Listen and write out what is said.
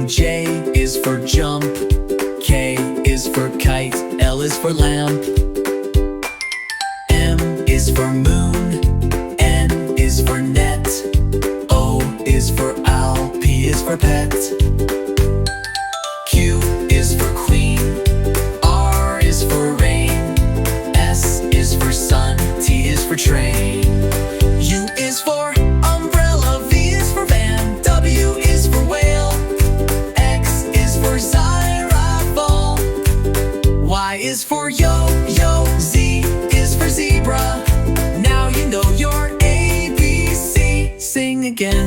J is for jump, K is for kite, L is for lamp, M is for moon, N is for net, O is for owl, P is for pet, Q is for queen, R is for rain, S is for sun, T is for train, U is for umbrella, V is for van, W is for whale, X is for xylophone, Y is for yo-yo, Z is for zebra. Now you know your ABC. Sing again.